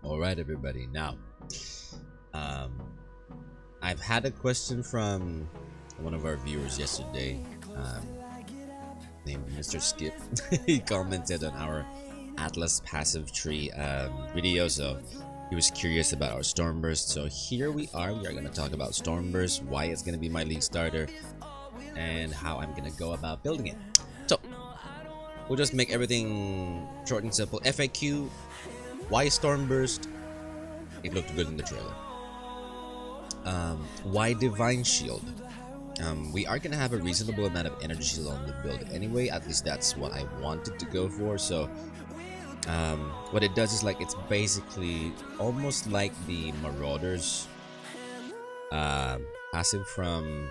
Alright everybody, now I've had a question from one of our viewers yesterday, named Mr. Skip. He commented on our Atlas passive tree video, so he was curious about our Storm Burst. So here we are going to talk about Storm Burst, why it's going to be my league starter, and how I'm going to go about building it. So we'll just make everything short and simple. FAQ: why Storm Burst? It looked good in the trailer. Why Divine Shield? We are gonna have a reasonable amount of energy shield on the build anyway. At least that's what I wanted to go for. So what it does is, like, it's basically almost like the Marauders passive from,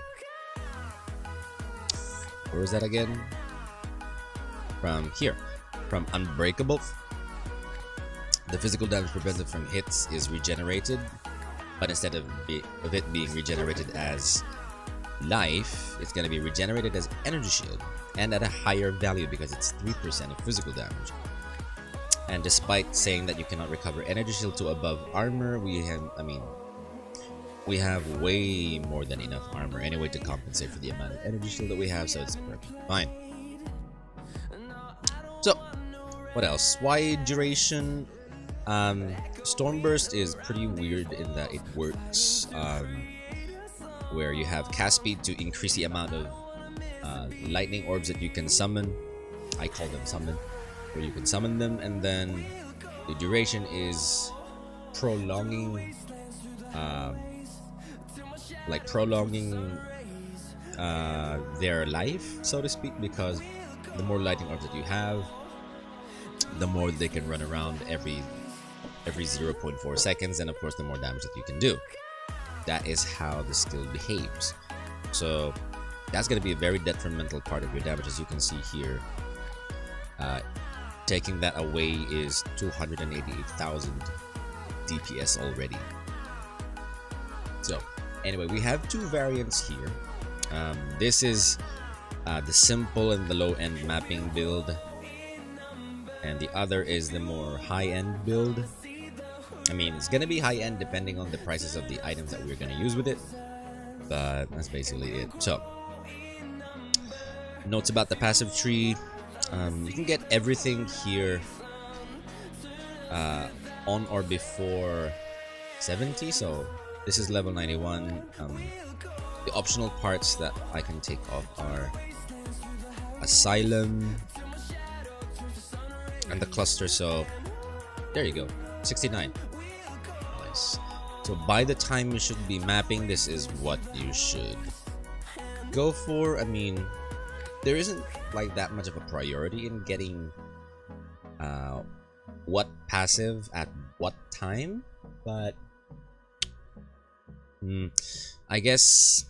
where was that again? From here, from Unbreakable. The physical damage prevented from hits is regenerated, but instead of it being regenerated as life, it's going to be regenerated as energy shield, and at a higher value because it's 3% of physical damage. And despite saying that you cannot recover energy shield to above armor, we have way more than enough armor anyway to compensate for the amount of energy shield that we have, so it's perfectly fine. So what else? Why duration? Storm Burst is pretty weird in that it works where you have cast speed to increase the amount of lightning orbs that you can summon. I call them summon, where you can summon them, and then the duration is prolonging, their life, so to speak, because the more lightning orbs that you have, the more they can run around every 0.4 seconds, and of course the more damage that you can do. That is how the skill behaves. So that's going to be a very detrimental part of your damage, as you can see here. Taking that away is 288,000 DPS already. So anyway, we have two variants here. This is the simple and the low end mapping build, and the other is the more high-end build. I mean, it's gonna be high-end depending on the prices of the items that we're gonna use with it, but that's basically it. So, notes about the passive tree: you can get everything here on or before 70. So this is level 91. The optional parts that I can take off are Asylum and the cluster. So there you go, 69. Nice. So by the time you should be mapping, this is what you should go for. I mean, there isn't like that much of a priority in getting what passive at what time, but I guess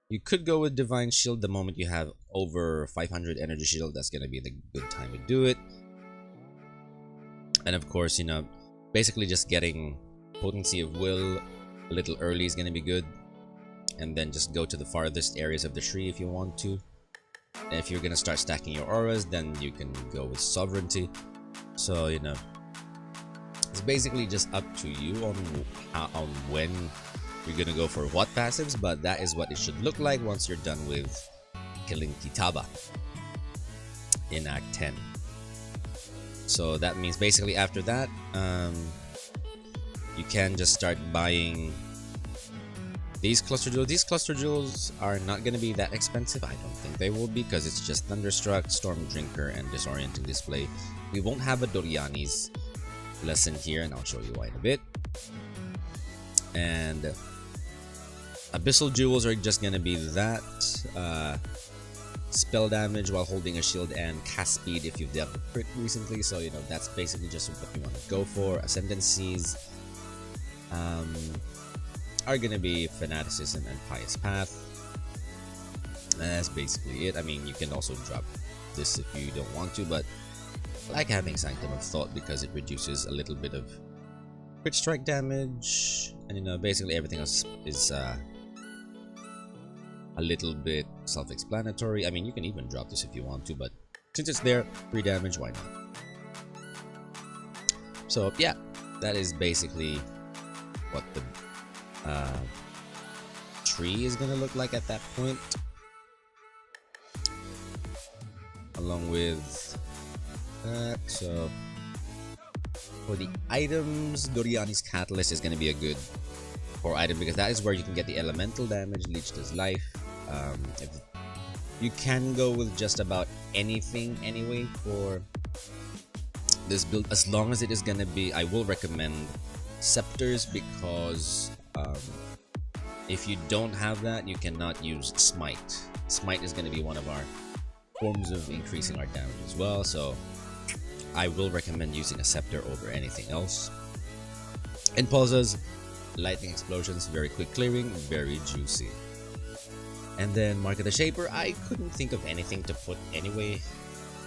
you could go with Divine Shield the moment you have over 500 energy shield. That's gonna be the good time to do it. And of course, you know, basically just getting Potency of Will a little early is going to be good. And then just go to the farthest areas of the tree if you want to. And if you're going to start stacking your auras, then you can go with Sovereignty. So, you know, it's basically just up to you on when you're going to go for what passives. But that is what it should look like once you're done with killing Kitaba in Act 10. So that means basically after that, you can just start buying these cluster jewels. These cluster jewels are not going to be that expensive. I don't think they will be, because it's just Thunderstruck, Storm Drinker, and Disorienting Display. We won't have a Doryani's lesson here, and I'll show you why in a bit. And Abyssal jewels are just going to be that. Spell damage while holding a shield, and cast speed if you've dealt with crit recently. So, you know, that's basically just what you want to go for. Ascendancies are gonna be Fanaticism and Pious Path. That's basically it. I mean, you can also drop this if you don't want to, but I like having Sanctum of Thought because it reduces a little bit of crit strike damage, and you know, basically everything else is a little bit self-explanatory. I mean, you can even drop this if you want to, but since it's there, 3 damage, why not? So yeah, that is basically what the tree is gonna look like at that point, along with that. So for the items, Doryani's Catalyst is gonna be a good core item because that is where you can get the elemental damage, leech does life. If you can go with just about anything anyway for this build, as long as it is gonna be, I will recommend scepters because if you don't have that, you cannot use smite. Smite is gonna be one of our forms of increasing our damage as well, so I will recommend using a scepter over anything else. Inpulsas, lightning explosions, very quick clearing, very juicy. And then Mark of the Shaper, I couldn't think of anything to put anyway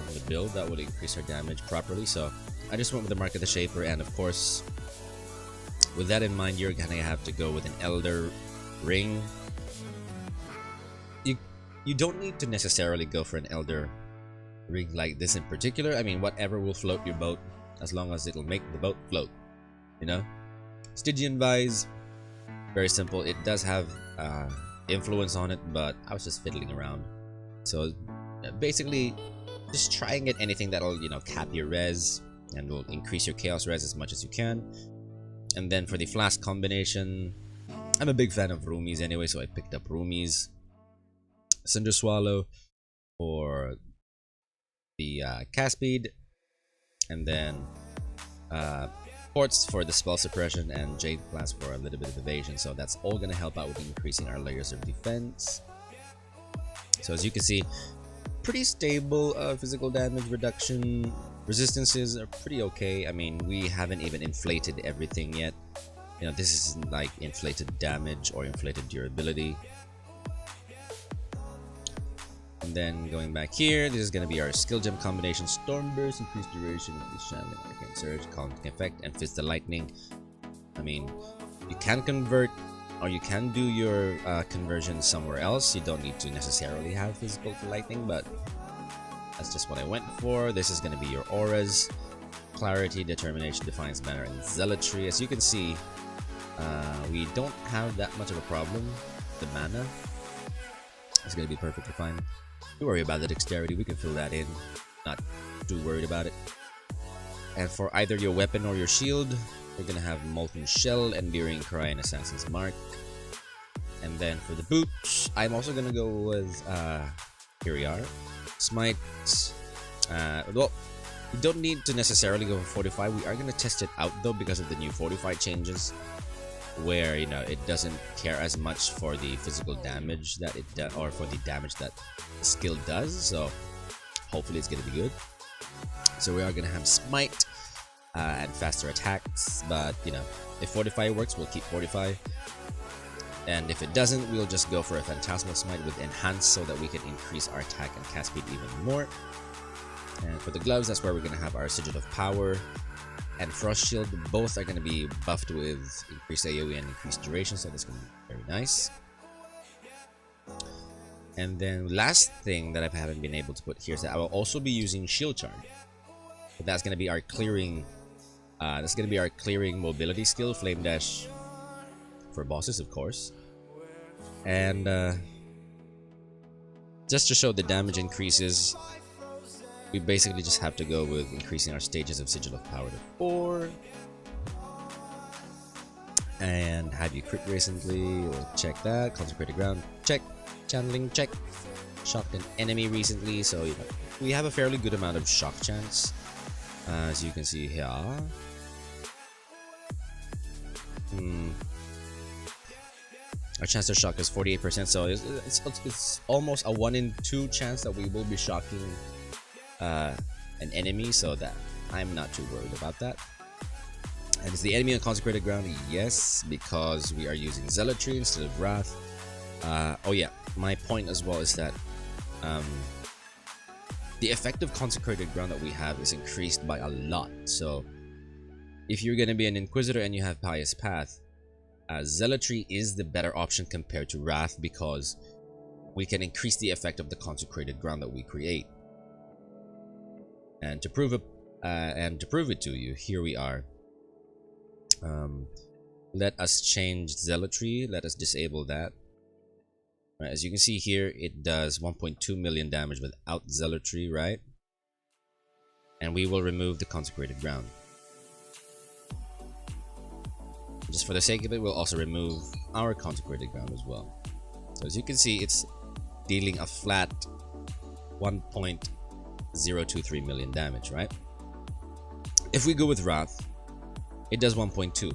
on the build that would increase our damage properly, so I just went with the Mark of the Shaper. And of course, with that in mind, you're gonna have to go with an Elder Ring. You don't need to necessarily go for an Elder Ring like this in particular. I mean, whatever will float your boat, as long as it'll make the boat float, you know. Stygian Vise, very simple. It does have influence on it, but I was just fiddling around. So basically, just try and get anything that'll, you know, cap your res and will increase your chaos res as much as you can. And then for the flask combination, I'm a big fan of roomies anyway, so I picked up roomies. Cinder Swallow for the cast speed, and then Quartz for the spell suppression, and Jade Glass for a little bit of evasion. So that's all gonna help out with increasing our layers of defense. So as you can see, pretty stable physical damage reduction. Resistances are pretty okay. I mean, we haven't even inflated everything yet. You know, this isn't like inflated damage or inflated durability. And then going back here, this is going to be our skill gem combination: Storm Burst, increased duration of the Channeling Arcane Surge, calming effect, and Fist the Lightning. I mean, you can convert, or you can do your conversion somewhere else. You don't need to necessarily have physical to lightning, but that's just what I went for. This is going to be your auras: Clarity, Determination, Defiance, Banner, and Zealotry. As you can see, we don't have that much of a problem. The mana is going to be perfectly fine. Don't worry about the dexterity, we can fill that in. Not too worried about it. And for either your weapon or your shield, we're gonna have Molten Shell, Enduring Cry, and Assassin's Mark. And then for the boots, I'm also gonna go with here we are, Smite. Well, we don't need to necessarily go for Fortify. We are gonna test it out though because of the new Fortify changes, where, you know, it doesn't care as much for the physical damage that it does, or for the damage that the skill does. So hopefully it's gonna be good. So we are gonna have Smite and faster attacks, but you know, if Fortify works, we'll keep Fortify, and if it doesn't, we'll just go for a Phantasmal Smite with Enhance so that we can increase our attack and cast speed even more. And for the gloves, that's where we're gonna have our Sigil of Power and Frost Shield. Both are going to be buffed with increased AoE and increased duration, so that's going to be very nice. And then last thing that I haven't been able to put here is that I will also be using Shield Charge. But that's going to be our clearing. That's going to be our clearing mobility skill, Flame Dash for bosses, of course. And just to show the damage increases, we basically just have to go with increasing our stages of Sigil of Power to 4. And have you crit recently? We'll check that. Consecrated Ground, check. Channeling, check. Shocked an enemy recently, so you know, we have a fairly good amount of shock chance, as you can see here. Our chance to shock is 48%, so it's almost a 1 in 2 chance that we will be shocking an enemy, so that I'm not too worried about that. And is the enemy on Consecrated Ground? Yes, because we are using Zealotry instead of Wrath. Oh yeah, my point as well is that the effective Consecrated Ground that we have is increased by a lot. So if you're going to be an Inquisitor and you have Pious Path, Zealotry is the better option compared to Wrath, because we can increase the effect of the Consecrated Ground that we create. And to prove it to you, here we are. Let us change Zealotry. Let us disable that. Right, as you can see here, it does 1.2 million damage without Zealotry, right? And we will remove the Consecrated Ground. Just for the sake of it, we'll also remove our Consecrated Ground as well. So as you can see, it's dealing a flat 1.023 million damage, right? If we go with Wrath, it does 1.2.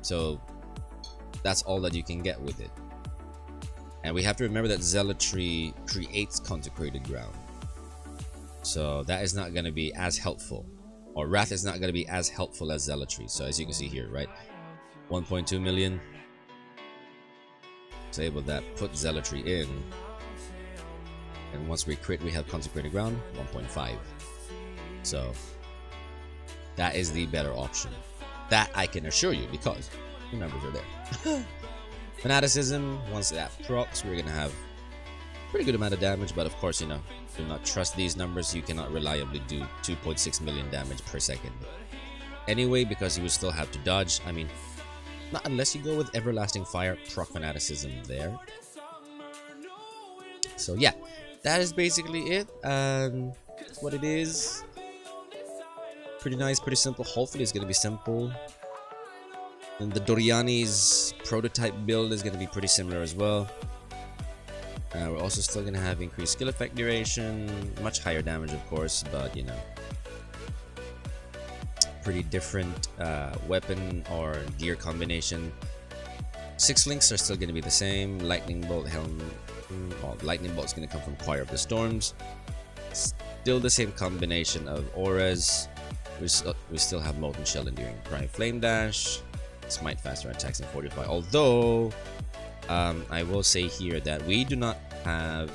So that's all that you can get with it. And we have to remember that Zealotry creates Consecrated Ground. So that is not going to be as helpful. Or Wrath is not going to be as helpful as Zealotry. So as you can see here, right? 1.2 million. Disable that, put Zealotry in. And once we crit, we have Consecrated Ground, 1.5. So that is the better option. That I can assure you, because the numbers are there. Fanaticism, once that procs, we're gonna have pretty good amount of damage, but of course, you know, do not trust these numbers. You cannot reliably do 2.6 million damage per second. Anyway, because you will still have to dodge. I mean, not unless you go with Everlasting Fire, proc Fanaticism there. So yeah, that is basically it. That's what it is. Pretty nice, pretty simple. Hopefully it's gonna be simple. And the Doryani's prototype build is gonna be pretty similar as well. We're also still gonna have increased skill effect duration, much higher damage of course, but you know, pretty different weapon or gear combination. 6 links are still gonna be the same. Lightning bolt, helm. Well, lightning bolt is gonna come from Choir of the Storms. Still the same combination of auras. We still have Molten Shell, Enduring Prime, Flame Dash, Smite, faster attacks, and Fortify. Although I will say here that we do not have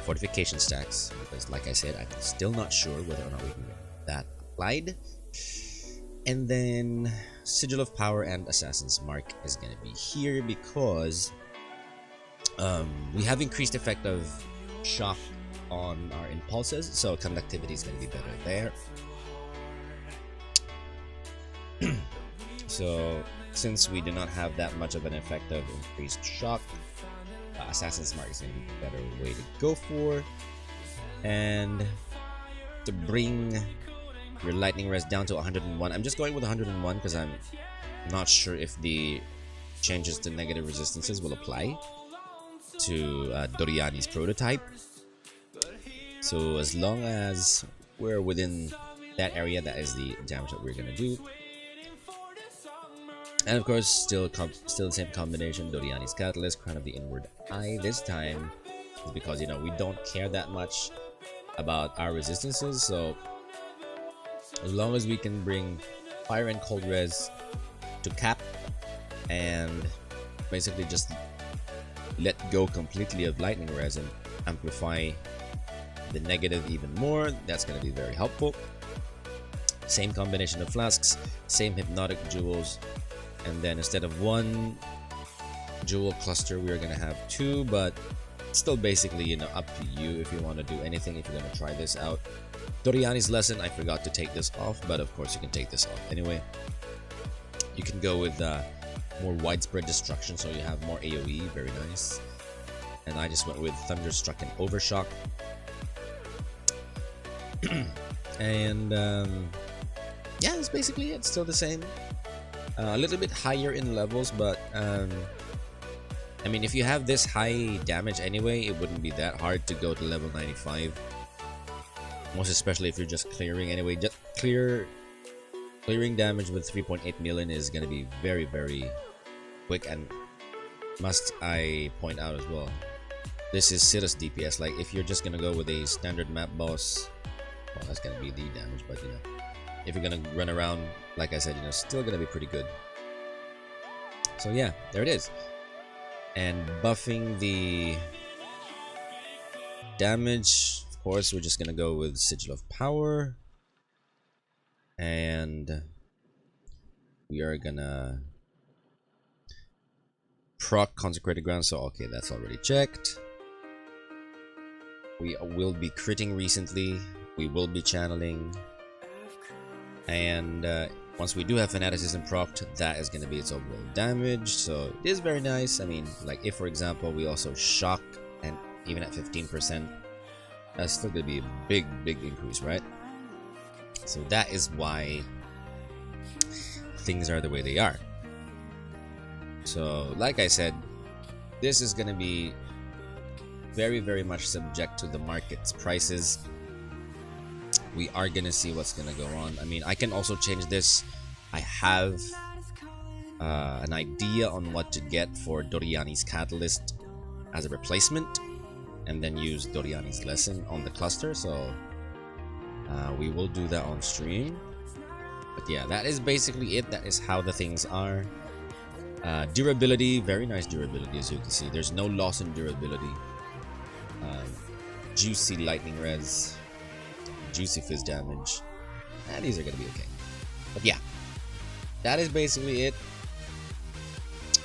fortification stacks, because like I said, I'm still not sure whether or not we can get that applied. And then Sigil of Power and Assassin's Mark is going to be here because we have increased effect of shock on our impulses, so conductivity is going to be better there. So since we do not have that much of an effect of increased shock, Assassin's Mark is going to be a better way to go for. And to bring your lightning res down to 101, I'm just going with 101 because I'm not sure if the changes to negative resistances will apply to Doryani's prototype. So as long as we're within that area, that is the damage that we're going to do. And of course, still the same combination, Doryani's Catalyst, Crown of the Inward Eye. This time is because, you know, we don't care that much about our resistances, so as long as we can bring fire and cold res to cap and basically just let go completely of lightning res and amplify the negative even more, that's going to be very helpful. Same combination of flasks, same hypnotic jewels. And then instead of 1 jewel cluster, we are going to have 2, but still basically, you know, up to you if you want to do anything, if you're going to try this out. Doryani's Lesson, I forgot to take this off, but of course you can take this off anyway. You can go with more widespread destruction, so you have more AoE, very nice. And I just went with Thunderstruck and Overshock. And yeah, that's basically it. Still the same. A little bit higher in levels, but I mean, if you have this high damage anyway, it wouldn't be that hard to go to level 95. Most especially if you're just clearing anyway. Just clearing damage with 3.8 million is going to be very, very quick. And must I point out as well, this is Cirrus DPS. Like, if you're just going to go with a standard map boss, well, that's going to be the damage, but you know, if you're gonna run around, like I said, you know, still gonna be pretty good. So yeah, there it is. And buffing the damage, of course, we're just gonna go with Sigil of Power. And we are gonna proc Consecrated Ground, so okay, that's already checked. We will be critting recently. We will be channeling. And once we do have Fanaticism procced, that is going to be its overall damage. So it is very nice. I mean, like if for example we also shock, and even at 15%, that's still going to be a big increase, right? So that is why things are the way they are. So like I said, this is going to be very much subject to the market's prices. We are gonna see what's gonna go on. I mean, I can also change this. I have an idea on what to get for Doryani's Catalyst as a replacement, and then use Doryani's Lesson on the cluster. So we will do that on stream. But yeah, that is basically it. That is how the things are. Durability, very nice durability, as you can see. There's no loss in durability. Juicy lightning res, juicy fizz damage, and these are gonna be okay. But yeah, that is basically it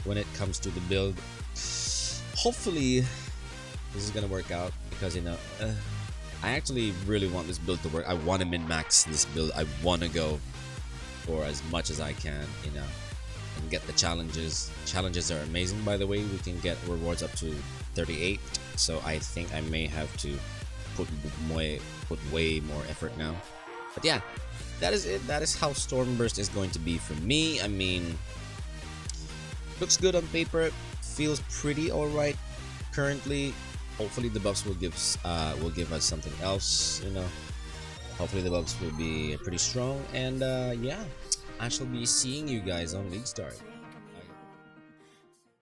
when it comes to the build. Hopefully this is gonna work out, because you know, I actually really want this build to work. I want to min-max this build. I want to go for as much as I can, you know, and get the challenges. Challenges are amazing, by the way. We can get rewards up to 38, so I think I may have to put way more effort now. But yeah, that is it. That is how Storm Burst is going to be for me. I mean, looks good on paper, feels pretty alright currently. Hopefully the buffs will give us something else, you know. Hopefully the buffs will be pretty strong, and yeah, I shall be seeing you guys on League Start.